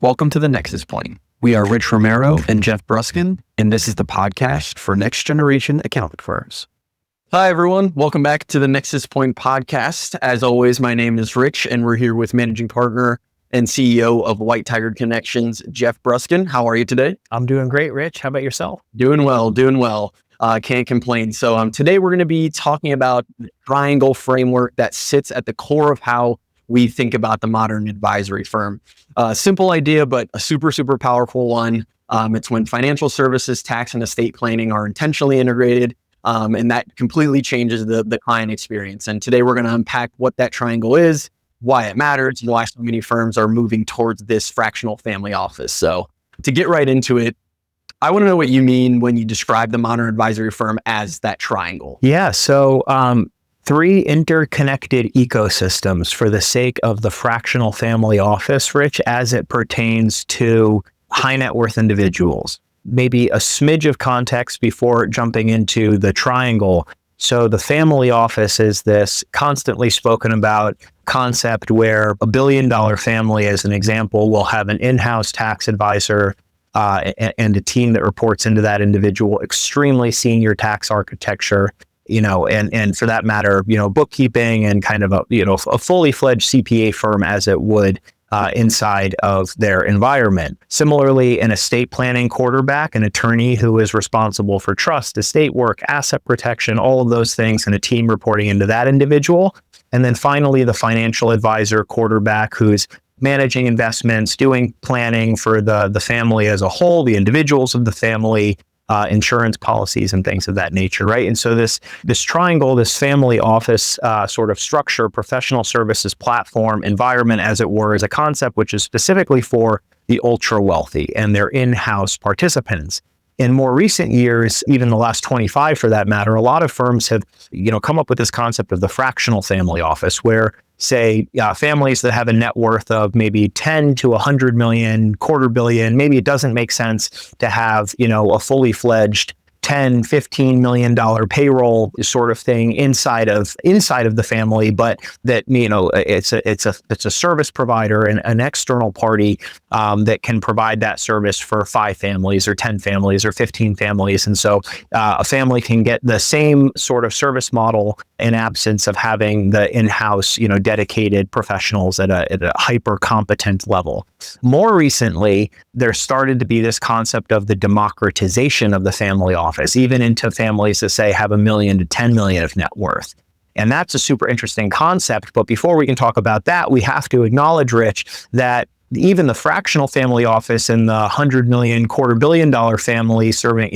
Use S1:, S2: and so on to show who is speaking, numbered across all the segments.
S1: Welcome to the Nexus Point. We are Rich Romero and Jeff Bruskin, and this is the podcast for next generation accounting firms. Hi, everyone. Welcome back to the Nexus Point Podcast. As always, my name is Rich, and we're here with managing partner and CEO of White Tiger Connections, Jeff Bruskin. How are you today?
S2: I'm doing great, Rich. How about yourself?
S1: Doing well. Can't complain. So today we're going to be talking about the triangle framework that sits at the core of how we think about the modern advisory firm. Simple idea, but a super powerful one. It's when financial services, tax, and estate planning are intentionally integrated, and that completely changes the client experience. And today we're going to unpack what that triangle is, why it matters, and why so many firms are moving towards this fractional family office. So to get right into it, I want to know what you mean when you describe the modern advisory firm as that triangle.
S2: Yeah. So, three interconnected ecosystems for the sake of the fractional family office, Rich, as it pertains to high net worth individuals. Maybe a smidge of context before jumping into the triangle. So the family office is this constantly spoken about concept where $1 billion family, as an example, will have an in-house tax advisor and a team that reports into that individual, extremely senior tax architecture, and for that matter, bookkeeping and kind of a fully fledged CPA firm as it would inside of their environment. Similarly, an estate planning quarterback, an attorney who is responsible for trust, estate work, asset protection, all of those things, and a team reporting into that individual. And then finally, the financial advisor quarterback who's managing investments, doing planning for the family as a whole, the individuals of the family, insurance policies and things of that nature, right? And so this triangle, this family office sort of structure, professional services platform, environment, as it were, is a concept which is specifically for the ultra wealthy and their in-house participants. In more recent years, even the last 25 for that matter, a lot of firms have come up with this concept of the fractional family office, where say families that have a net worth of maybe 10 to 100 million, quarter billion, maybe it doesn't make sense to have, a fully fledged $10, $15 million payroll sort of thing inside of the family, but that, it's a service provider and an external party that can provide that service for 5 families or 10 families or 15 families. And so a family can get the same sort of service model in absence of having the in-house, dedicated professionals at a hyper competent level. More recently, there started to be this concept of the democratization of the family office, even into families that say have $1 million to 10 million of net worth. And that's a super interesting concept. But before we can talk about that, we have to acknowledge, Rich, that even the fractional family office and the 100 million, quarter billion dollar family serving,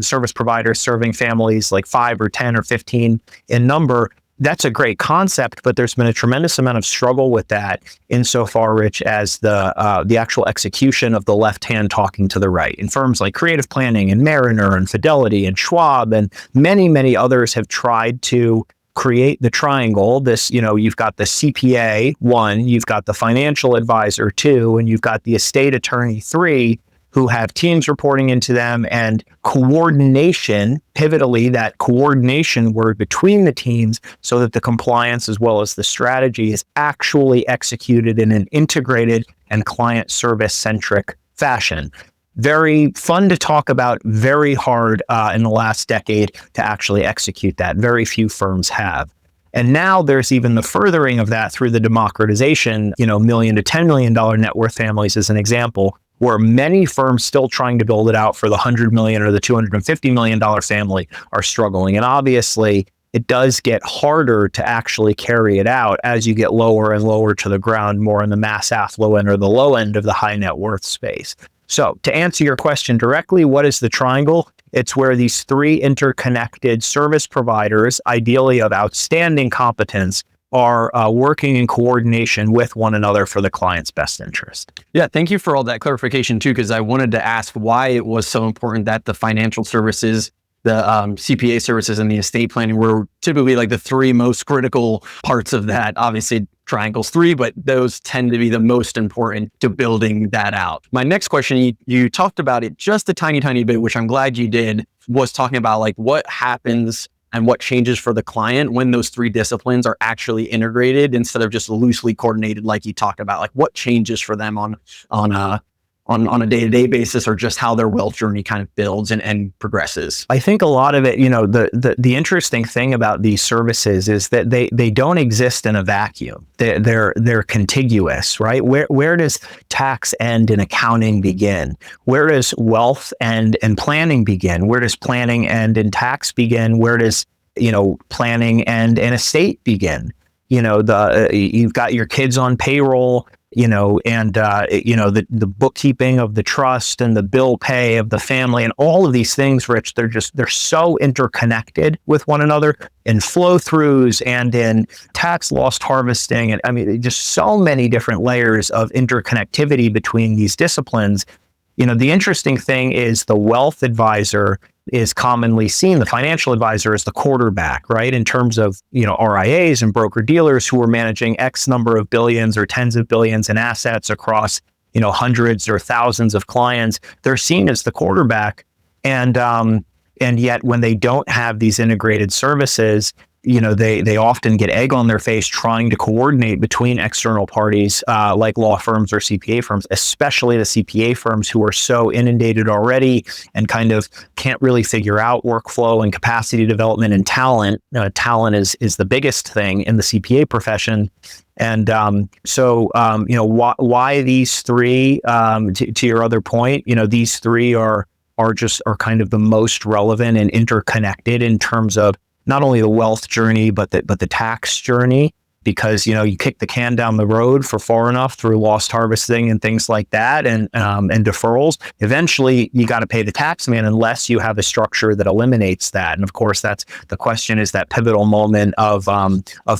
S2: service providers serving families like 5 or 10 or 15 in number, that's a great concept, but there's been a tremendous amount of struggle with that insofar, Rich, as the actual execution of the left hand talking to the right. And firms like Creative Planning and Mariner and Fidelity and Schwab and many others have tried to create the triangle. This, you've got the CPA 1, you've got the financial advisor 2, and you've got the estate attorney 3, who have teams reporting into them, and coordination, pivotally, that coordination word between the teams so that the compliance as well as the strategy is actually executed in an integrated and client service centric fashion. Very fun to talk about, very hard in the last decade to actually execute that. Very few firms have. And now there's even the furthering of that through the democratization, $1 million to $10 million net worth families as an example, where many firms still trying to build it out for the $100 million or the $250 million family are struggling. And obviously, it does get harder to actually carry it out as you get lower and lower to the ground, more in the mass affluent or the low end of the high net worth space. So to answer your question directly, what is the triangle? It's where these 3 interconnected service providers, ideally of outstanding competence, are working in coordination with one another for the client's best interest.
S1: Yeah, thank you for all that clarification too, because I wanted to ask why it was so important that the financial services, the CPA services, and the estate planning were typically like the 3 most critical parts of that. Obviously, triangle's 3, but those tend to be the most important to building that out. My next question, you talked about it just a tiny bit, which I'm glad you did, was talking about like what happens and what changes for the client when those three disciplines are actually integrated instead of just loosely coordinated, like you talked about. Like what changes for them on a day-to-day basis, or just how their wealth journey kind of builds and progresses.
S2: I think a lot of it, the interesting thing about these services is that they don't exist in a vacuum. They're contiguous, right? Where does tax end and accounting begin? Where does wealth end and planning begin? Where does planning end and tax begin? Where does planning end and estate begin? You've got your kids on payroll, the bookkeeping of the trust and the bill pay of the family and all of these things, Rich, they're so interconnected with one another in flow throughs and in tax loss harvesting. And I mean, just so many different layers of interconnectivity between these disciplines. The interesting thing is the wealth advisor is commonly seen, the financial advisor, as the quarterback, right? In terms of, RIAs and broker dealers who are managing X number of billions or tens of billions in assets across, hundreds or thousands of clients. They're seen as the quarterback. And yet when they don't have these integrated services, they often get egg on their face trying to coordinate between external parties like law firms or CPA firms, especially the CPA firms who are so inundated already and kind of can't really figure out workflow and capacity development and talent. Talent is the biggest thing in the CPA profession. And why these three, to your other point, these three are kind of the most relevant and interconnected in terms of not only the wealth journey, but the tax journey, because, you kick the can down the road for far enough through lost harvesting and things like that and deferrals. Eventually, you got to pay the tax man unless you have a structure that eliminates that. And of course, that's the question, is that pivotal moment of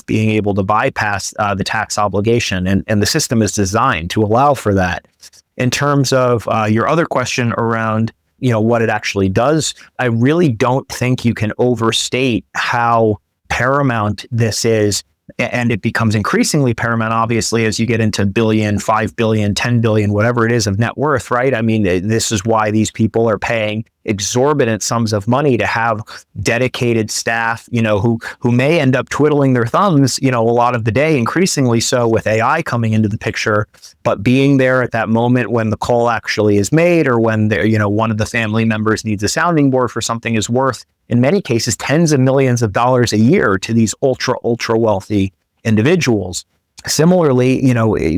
S2: being able to bypass the tax obligation. And the system is designed to allow for that. In terms of your other question around what it actually does, I really don't think you can overstate how paramount this is. And it becomes increasingly paramount, obviously, as you get into billion, 5 billion, 10 billion, whatever it is of net worth, right? I mean, this is why these people are paying exorbitant sums of money to have dedicated staff, who may end up twiddling their thumbs, a lot of the day, increasingly so with AI coming into the picture, but being there at that moment when the call actually is made, or when one of the family members needs a sounding board for something, is worth, in many cases, tens of millions of dollars a year to these ultra wealthy individuals. Similarly,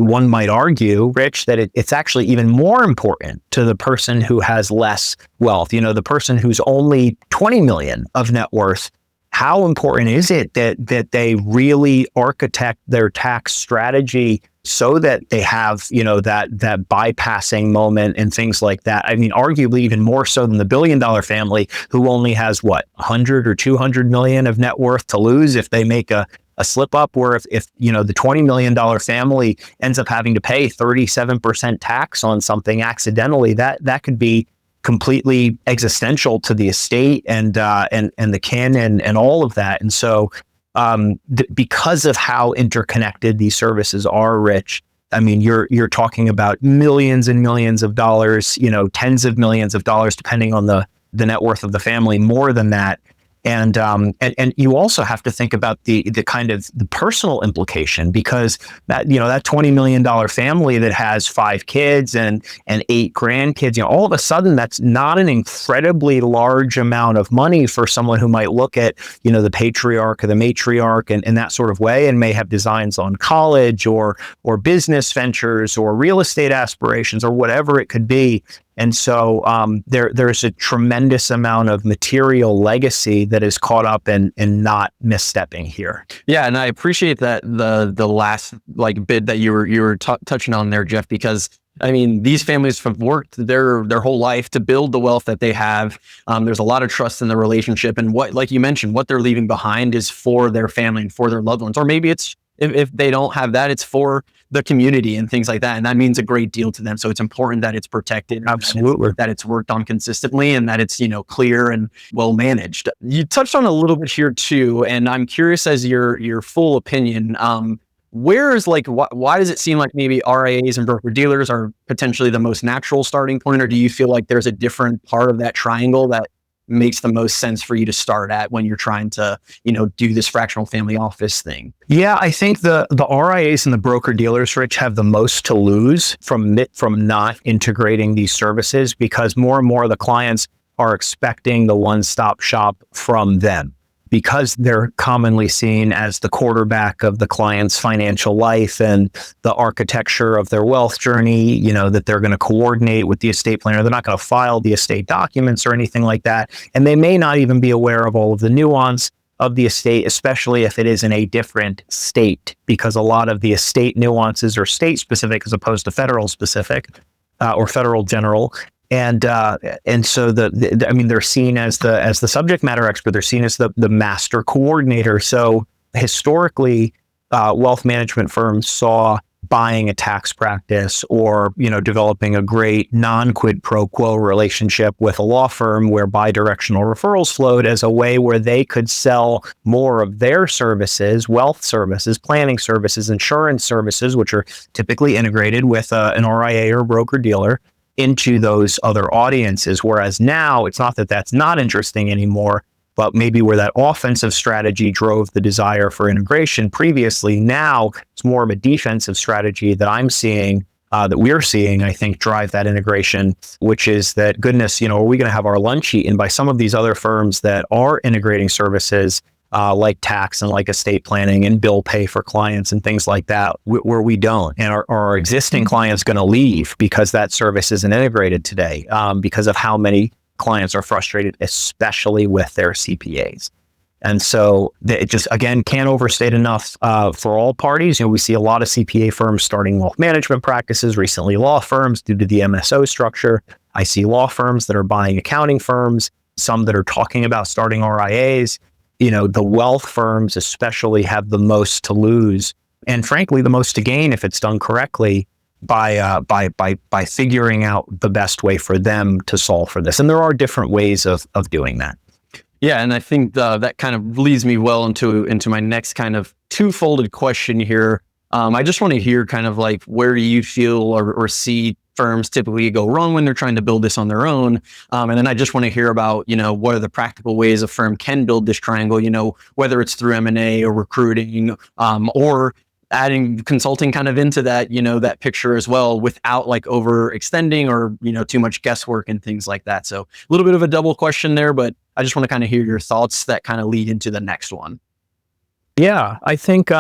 S2: one might argue, Rich, that it's actually even more important to the person who has less wealth, the person who's only 20 million of net worth. How important is it that they really architect their tax strategy so that they have, that bypassing moment and things like that? I mean, arguably even more so than the $1 billion family who only has 100 or 200 million of net worth to lose if they make a slip up, where if the $20 million family ends up having to pay 37% tax on something accidentally, that could be completely existential to the estate and the kin and all of that. And so because of how interconnected these services are, Rich, I mean, you're talking about millions and millions of dollars, tens of millions of dollars, depending on the net worth of the family, more than that. And you also have to think about the kind of the personal implication, because that $20 million family that has 5 kids and 8 grandkids, all of a sudden that's not an incredibly large amount of money for someone who might look at, the patriarch or the matriarch and that sort of way, and may have designs on college or business ventures or real estate aspirations or whatever it could be. And so there's a tremendous amount of material legacy that is caught up in not misstepping here.
S1: Yeah, and I appreciate that the last bit that you were touching on there, Jeff, because I mean, these families have worked their whole life to build the wealth that they have. There's a lot of trust in the relationship, and what, like you mentioned, what they're leaving behind is for their family and for their loved ones, or maybe it's if they don't have that, it's for the community and things like that. And that means a great deal to them. So it's important that it's protected.
S2: Absolutely.
S1: That it's worked on consistently and that it's, clear and well managed. You touched on a little bit here too, and I'm curious as your full opinion, where is why does it seem like maybe RIAs and broker dealers are potentially the most natural starting point? Or do you feel like there's a different part of that triangle that makes the most sense for you to start at when you're trying to, do this fractional family office thing?
S2: Yeah, I think the RIAs and the broker dealers, Rich, have the most to lose from not integrating these services, because more and more of the clients are expecting the one-stop shop from them, because they're commonly seen as the quarterback of the client's financial life and the architecture of their wealth journey, that they're going to coordinate with the estate planner. They're not going to file the estate documents or anything like that. And they may not even be aware of all of the nuance of the estate, especially if it is in a different state, because a lot of the estate nuances are state specific as opposed to federal specific or federal general. And so they're seen as the subject matter expert. They're seen as the master coordinator. So historically, wealth management firms saw buying a tax practice or developing a great non-quid pro quo relationship with a law firm where bi-directional referrals flowed as a way where they could sell more of their services, wealth services, planning services, insurance services, which are typically integrated with an RIA or broker dealer, into those other audiences. Whereas now it's not that that's not interesting anymore, but maybe where that offensive strategy drove the desire for integration previously, now it's more of a defensive strategy that I'm seeing, that we're seeing, I think, drive that integration, which is that, goodness, are we going to have our lunch eaten by some of these other firms that are integrating services like tax and like estate planning and bill pay for clients and things like that, where we don't. And our existing clients going to leave because that service isn't integrated today, because of how many clients are frustrated, especially with their CPAs. And so it just, again, can't overstate enough for all parties. We see a lot of CPA firms starting wealth management practices, recently law firms due to the MSO structure. I see law firms that are buying accounting firms, some that are talking about starting RIAs. The wealth firms especially have the most to lose, and frankly, the most to gain if it's done correctly, by figuring out the best way for them to solve for this. And there are different ways of doing that.
S1: Yeah, and I think that kind of leads me well into my next kind of two-folded question here. I just want to hear kind of like, where do you feel or see firms typically go wrong when they're trying to build this on their own? And then I just want to hear about, what are the practical ways a firm can build this triangle, whether it's through M&A or recruiting, or adding consulting kind of into that, that picture as well, without like overextending or, too much guesswork and things like that. So a little bit of a double question there, but I just want to kind of hear your thoughts that kind of lead into the next one.
S2: Yeah, I think,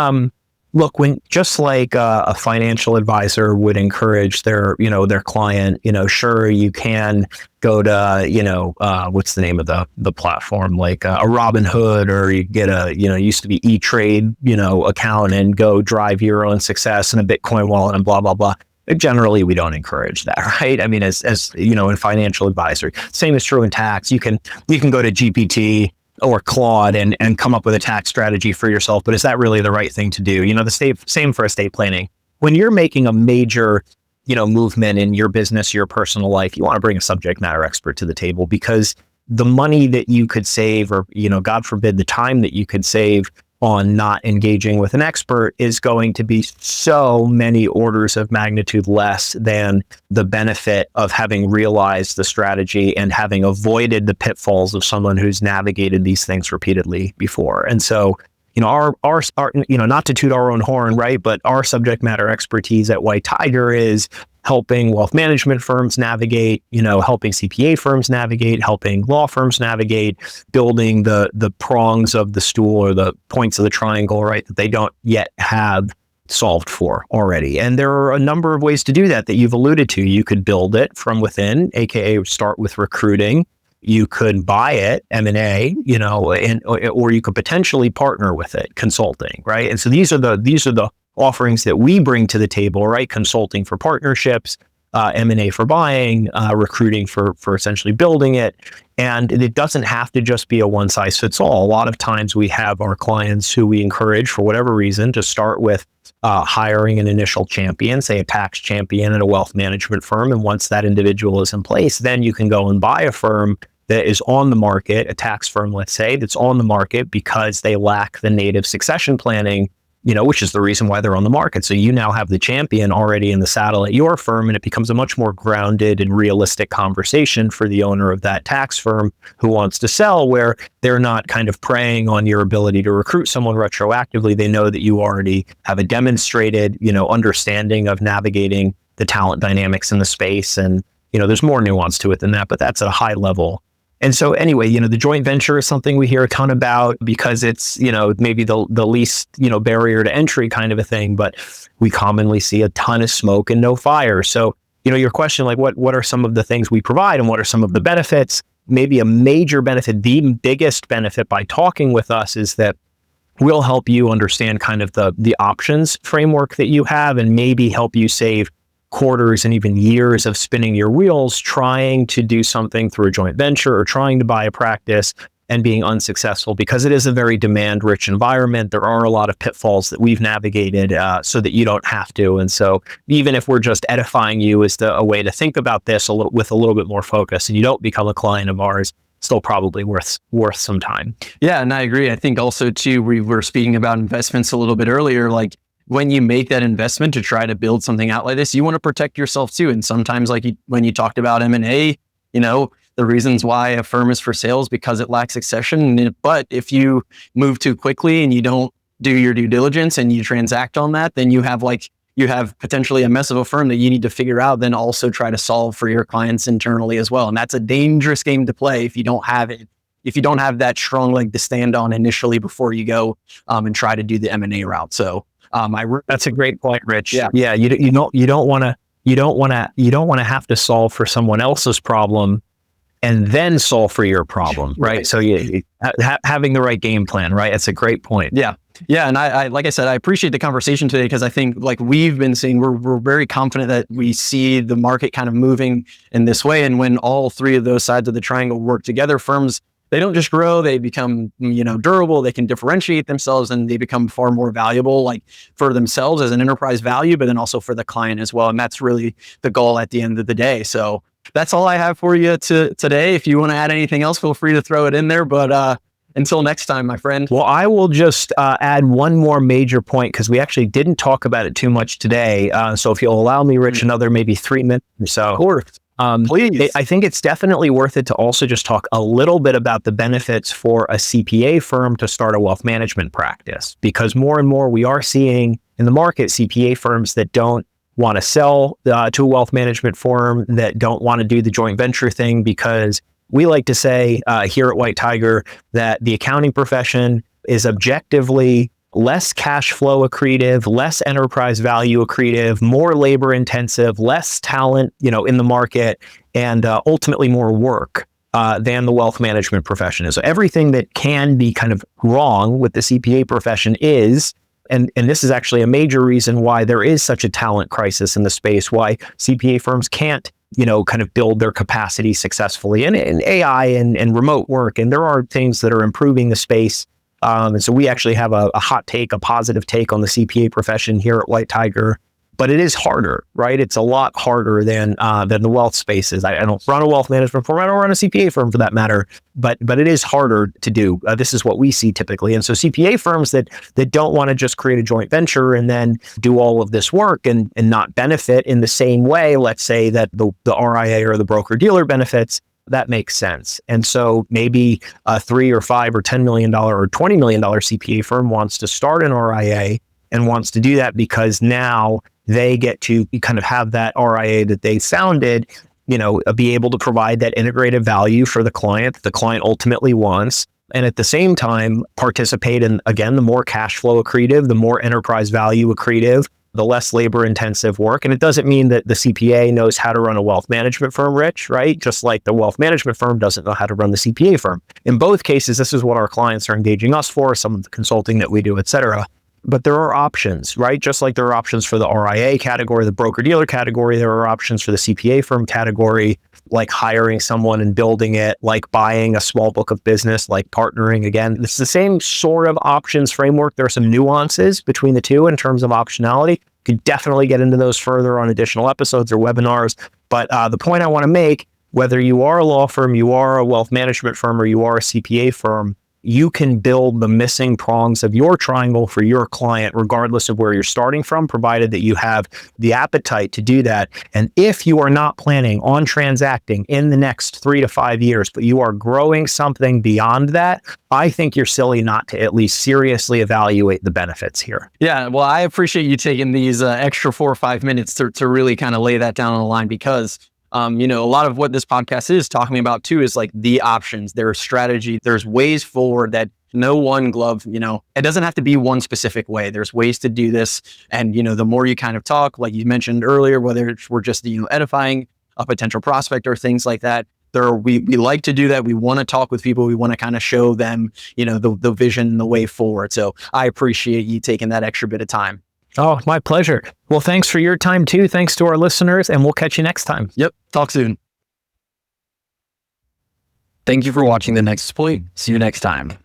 S2: look, when just like a financial advisor would encourage their client, sure, you can go to, what's the name of the platform, like a Robinhood, or you get used to be E-Trade, account, and go drive your own success in a Bitcoin wallet and blah, blah, blah. Generally, we don't encourage that, right? I mean, as in financial advisory, same is true in tax. You can go to GPT or Claude and come up with a tax strategy for yourself, but is that really the right thing to do? The same for estate planning. When you're making a major, movement in your business, your personal life, you want to bring a subject matter expert to the table, because the money that you could save, or, God forbid, the time that you could save on not engaging with an expert is going to be so many orders of magnitude less than the benefit of having realized the strategy and having avoided the pitfalls of someone who's navigated these things repeatedly before. And so, our not to toot our own horn, right? But our subject matter expertise at White Tiger is helping wealth management firms navigate, helping CPA firms navigate, helping law firms navigate, building the prongs of the stool or the points of the triangle, right, that they don't yet have solved for already. And there are a number of ways to do that you've alluded to. You could build it from within, aka start with recruiting. You could buy it, M&A, or you could potentially partner with it, consulting, right? And so these are the offerings that we bring to the table, right? Consulting for partnerships, M&A for buying, recruiting for essentially building it. And it doesn't have to just be a one size fits all. A lot of times we have our clients who we encourage, for whatever reason, to start with hiring an initial champion, say a tax champion at a wealth management firm. And once that individual is in place, then you can go and buy a firm that is on the market, a tax firm, let's say, that's on the market because they lack the native succession planning which is the reason why they're on the market. So you now have the champion already in the saddle at your firm, and it becomes a much more grounded and realistic conversation for the owner of that tax firm who wants to sell, where they're not kind of preying on your ability to recruit someone retroactively. They know that you already have a demonstrated, understanding of navigating the talent dynamics in the space. And, there's more nuance to it than that, but that's at a high level. And so anyway, the joint venture is something we hear a ton about because it's, maybe the least, barrier to entry kind of a thing, but we commonly see a ton of smoke and no fire. So, your question, like what are some of the things we provide and what are some of the benefits? Maybe a major benefit, the biggest benefit by talking with us is that we'll help you understand kind of the options framework that you have and maybe help you save quarters and even years of spinning your wheels trying to do something through a joint venture or trying to buy a practice and being unsuccessful, because it is a very demand-rich environment. There are a lot of pitfalls that we've navigated so that you don't have to. And so even if we're just edifying you as a way to think about this with a little bit more focus and you don't become a client of ours, still probably worth some time.
S1: Yeah, and I agree. I think also too, we were speaking about investments a little bit earlier, like when you make that investment to try to build something out like this, you want to protect yourself too. And sometimes when you talked about M&A, the reasons why a firm is for sale is because it lacks succession. But if you move too quickly and you don't do your due diligence and you transact on that, then you have potentially a mess of a firm that you need to figure out, then also try to solve for your clients internally as well. And that's a dangerous game to play if you don't have it. If you don't have that strong leg to stand on initially before you go and try to do the M&A route. So
S2: that's a great point, Rich.
S1: Yeah.
S2: You don't want to have to solve for someone else's problem and then solve for your problem, right? So having the right game plan, right? That's a great point.
S1: Yeah. And I like I said, I appreciate the conversation today because I think like we've been seeing, we're very confident that we see the market kind of moving in this way. And when all three of those sides of the triangle work together, firms, they don't just grow, they become, durable, they can differentiate themselves and they become far more valuable, like for themselves as an enterprise value, but then also for the client as well. And that's really the goal at the end of the day. So that's all I have for you today. If you want to add anything else, feel free to throw it in there. But until next time, my friend.
S2: Well, I will just add one more major point because we actually didn't talk about it too much today. So if you'll allow me, Rich, another maybe 3 minutes or so.
S1: Of course. Please.
S2: I think it's definitely worth it to also just talk a little bit about the benefits for a CPA firm to start a wealth management practice, because more and more we are seeing in the market CPA firms that don't want to sell to a wealth management firm, that don't want to do the joint venture thing, because we like to say here at White Tiger that the accounting profession is objectively less cash flow accretive, less enterprise value accretive, more labor intensive, less talent, in the market, and ultimately more work than the wealth management profession is. So everything that can be kind of wrong with the CPA profession is, and this is actually a major reason why there is such a talent crisis in the space, why CPA firms can't kind of build their capacity successfully in AI and remote work. And there are things that are improving the space. And so we actually have a hot take, a positive take on the CPA profession here at White Tiger, but it is harder, right? It's a lot harder than the wealth spaces. I don't run a wealth management firm. I don't run a CPA firm for that matter, but it is harder to do. This is what we see typically. And so CPA firms that don't want to just create a joint venture and then do all of this work and not benefit in the same way, let's say that the RIA or the broker dealer benefits, that makes sense. And so maybe a $3 or $5 or $10 million or $20 million CPA firm wants to start an RIA and wants to do that because now they get to kind of have that RIA that they founded, be able to provide that integrated value for the client that the client ultimately wants. And at the same time, participate in, again, the more cash flow accretive, the more enterprise value accretive, the less labor intensive work. And it doesn't mean that the CPA knows how to run a wealth management firm, Rich, right? Just like the wealth management firm doesn't know how to run the CPA firm. In both cases, this is what our clients are engaging us for, some of the consulting that we do, et cetera. But there are options, right? Just like there are options for the RIA category, the broker-dealer category, there are options for the CPA firm category, like hiring someone and building it, like buying a small book of business, like partnering. Again, it's the same sort of options framework. There are some nuances between the two in terms of optionality. Could definitely get into those further on additional episodes or webinars. But the point I want to make, whether you are a law firm, you are a wealth management firm, or you are a CPA firm, you can build the missing prongs of your triangle for your client, regardless of where you're starting from, provided that you have the appetite to do that. And if you are not planning on transacting in the next 3 to 5 years, but you are growing something beyond that, I think you're silly not to at least seriously evaluate the benefits here.
S1: Yeah, well, I appreciate you taking these extra 4 or 5 minutes to really kind of lay that down on the line, because a lot of what this podcast is talking about too is like the options, there's strategy, there's ways forward that no one glove, it doesn't have to be one specific way. There's ways to do this. And, the more you kind of talk, like you mentioned earlier, whether we're just, edifying a potential prospect or things like that, we like to do that. We want to talk with people. We want to kind of show them, the vision and the way forward. So I appreciate you taking that extra bit of time.
S2: Oh, my pleasure. Well, thanks for your time too. Thanks to our listeners, and we'll catch you next time.
S1: Yep. Talk soon. Thank you for watching the Nexus Point. See you next time.